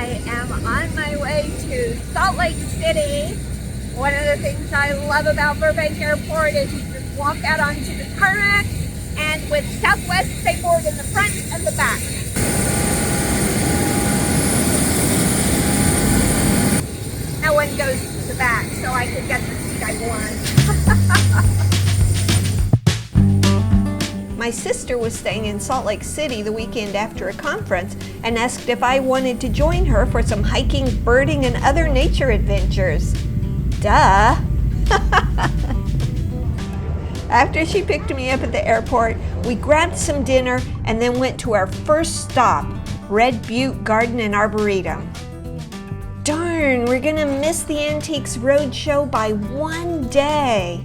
I am on my way to Salt Lake City. One of the things I love about Burbank Airport is you just walk out onto the tarmac, and with Southwest they board in the front and the back. No one goes to the back, so I could get the seat I want. My sister was staying in Salt Lake City the weekend after a conference and asked if I wanted to join her for some hiking, birding, and other nature adventures. Duh! After she picked me up at the airport, we grabbed some dinner and then went to our first stop, Red Butte Garden and Arboretum. Darn, we're gonna miss the Antiques Roadshow by one day.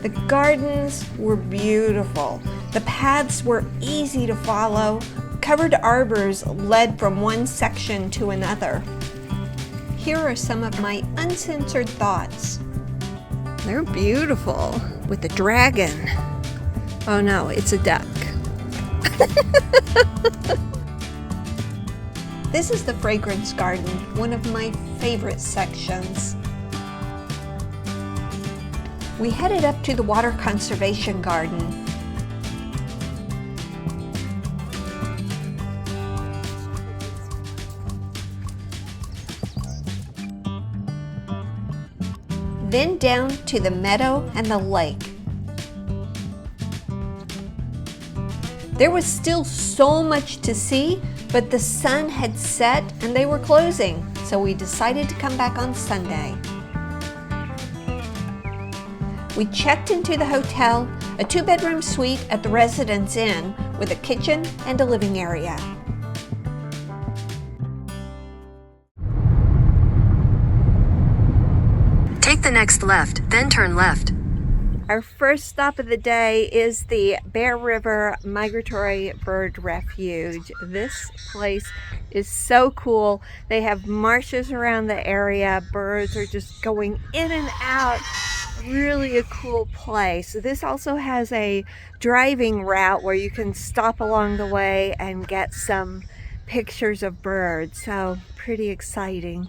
The gardens were beautiful. The paths were easy to follow. Covered arbors led from one section to another. Here are some of my uncensored thoughts. They're beautiful, with the dragon. Oh no, it's a duck. This is the Fragrance Garden, one of my favorite sections. We headed up to the Water Conservation Garden. Then down to the meadow and the lake. There was still so much to see, but the sun had set and they were closing, so we decided to come back on Sunday. We checked into the hotel, a 2-bedroom suite at the Residence Inn with a kitchen and a living area. Take the next left, then turn left. Our first stop of the day is the Bear River Migratory Bird Refuge. This place is so cool. They have marshes around the area. Birds are just going in and out. Really a cool place. This also has a driving route where you can stop along the way and get some pictures of birds. So pretty exciting.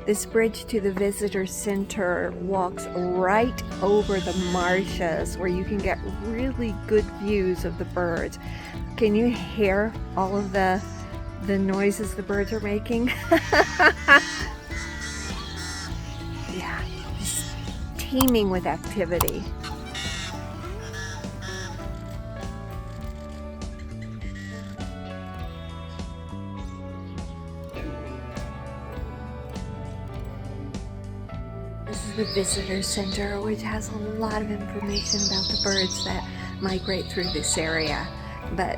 This bridge to the visitor center walks right over the marshes where you can get really good views of the birds. Can you hear all of the noises the birds are making? Yeah, just teeming with activity. This is the visitor center, which has a lot of information about the birds that migrate through this area. But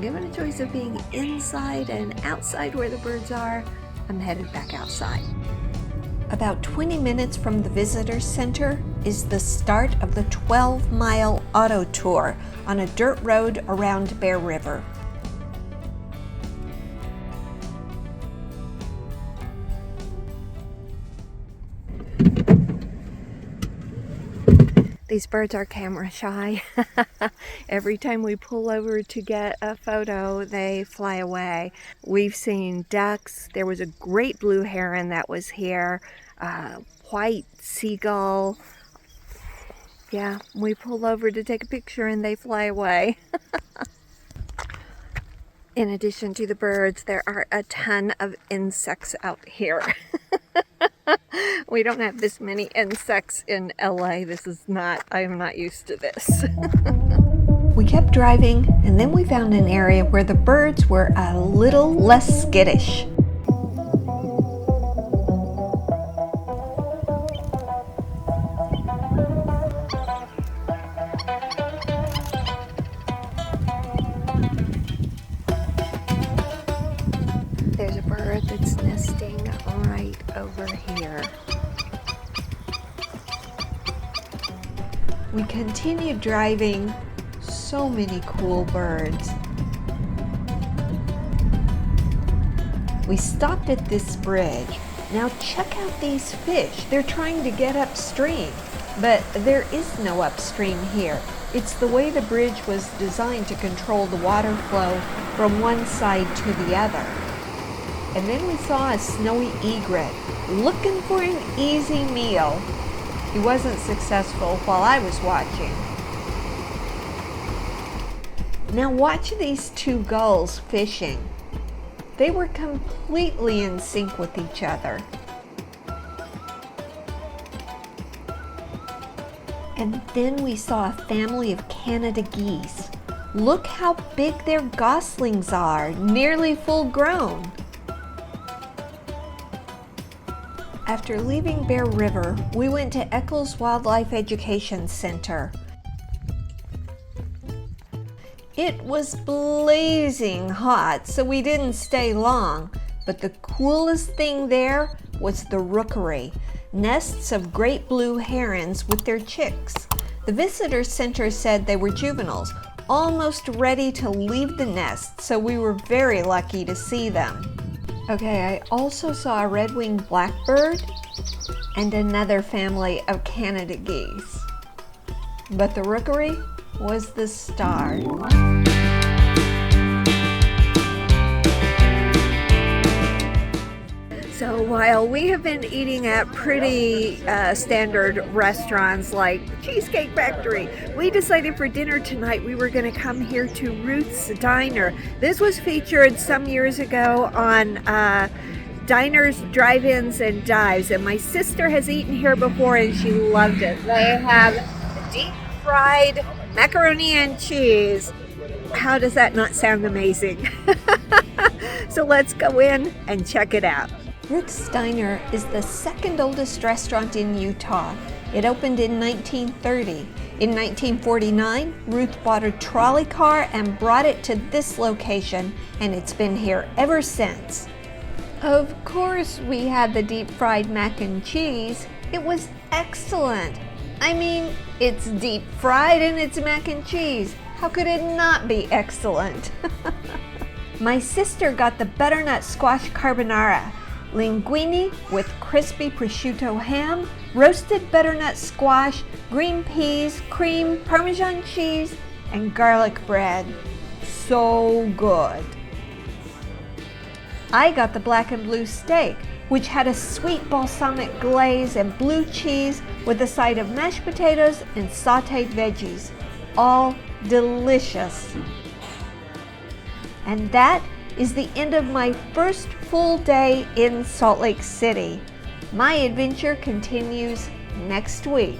given a choice of being inside and outside where the birds are, I'm headed back outside. About 20 minutes from the visitor center is the start of the 12-mile auto tour on a dirt road around Bear River. These birds are camera shy. Every time we pull over to get a photo, they fly away. We've seen ducks. There was a great blue heron that was here, white seagull. Yeah, we pull over to take a picture and they fly away. In addition to the birds, there are a ton of insects out here. We don't have this many insects in LA. I am not used to this. We kept driving, and then we found an area where the birds were a little less skittish. There's a bird that's nesting right over here. We continued driving. So many cool birds. We stopped at this bridge. Now check out these fish. They're trying to get upstream. But there is no upstream here. It's the way the bridge was designed to control the water flow from one side to the other. And then we saw a snowy egret looking for an easy meal. He wasn't successful while I was watching. Now watch these two gulls fishing. They were completely in sync with each other. And then we saw a family of Canada geese. Look how big their goslings are, nearly full grown. After leaving Bear River, we went to Eccles Wildlife Education Center. It was blazing hot, so we didn't stay long, but the coolest thing there was the rookery, nests of great blue herons with their chicks. The visitor center said they were juveniles, almost ready to leave the nest, so we were very lucky to see them. Okay, I also saw a red-winged blackbird and another family of Canada geese. But the rookery was the star. So while we have been eating at pretty standard restaurants like Cheesecake Factory, we decided for dinner tonight we were going to come here to Ruth's Diner. This was featured some years ago on Diners, Drive-Ins, and Dives, and my sister has eaten here before and she loved it. They have deep fried macaroni and cheese. How does that not sound amazing? So let's go in and check it out. Ruth's Diner is the second oldest restaurant in Utah. It opened in 1930. In 1949, Ruth bought a trolley car and brought it to this location, and it's been here ever since. Of course, we had the deep fried mac and cheese. It was excellent. I mean, it's deep fried and it's mac and cheese. How could it not be excellent? My sister got the butternut squash carbonara, linguine with crispy prosciutto ham, roasted butternut squash, green peas, cream, Parmesan cheese, and garlic bread. So good. I got the black and blue steak, which had a sweet balsamic glaze and blue cheese with a side of mashed potatoes and sauteed veggies. All delicious. And that is the end of my first full day in Salt Lake City. My adventure continues next week.